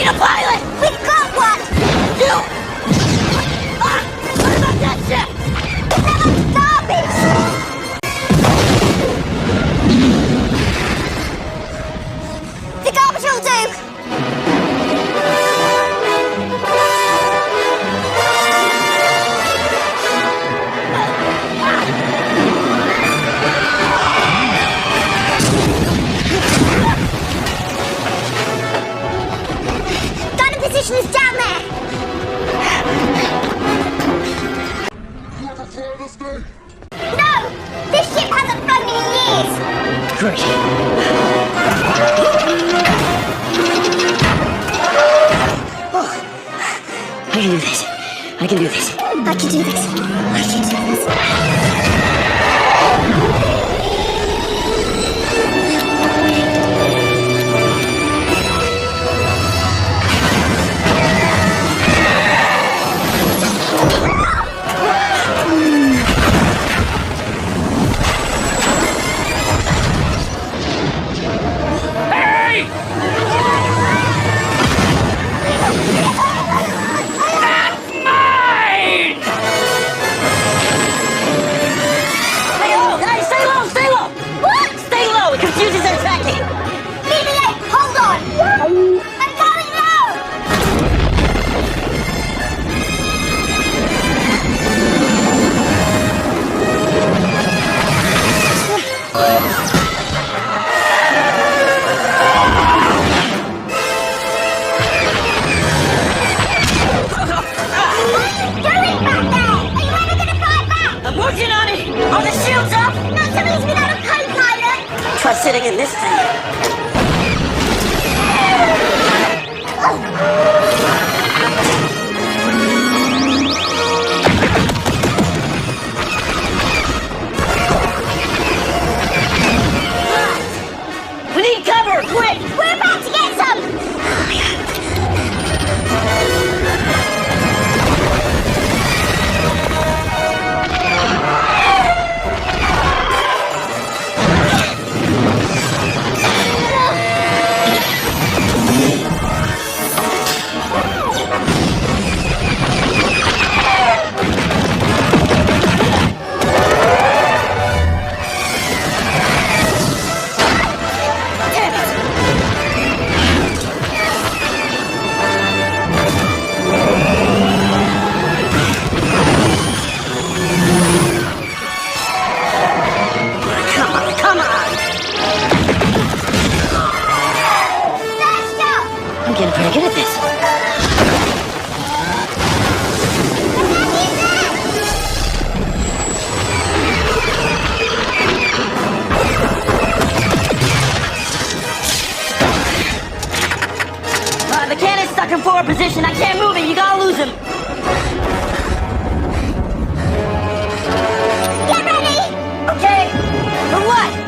a pilot! We've got one! You! What about that ship? It's garbage! The garbage will do! Gunner position is down there! You ever fly this thing? No! This ship hasn't flown in years! Great. Oh, I can do this. I can do this. I can do this. I can do this. Hey! That's mine! Stay low, guys! Stay low! Stay low! What? Stay low! It confuses their tracking! BB-8, hold on! I'm going down! Going back there! Are you ever gonna fly back? I'm working on it! Are the shields up? Not till he's without a co-pilot! Try sitting in this thing. We need cover! Quick! We're about to get some! Damn it! Come on, come on! First up! I'm getting pretty good at this. The cannon's stuck in forward position. I can't move it. You gotta lose him. Get ready! Okay. For what?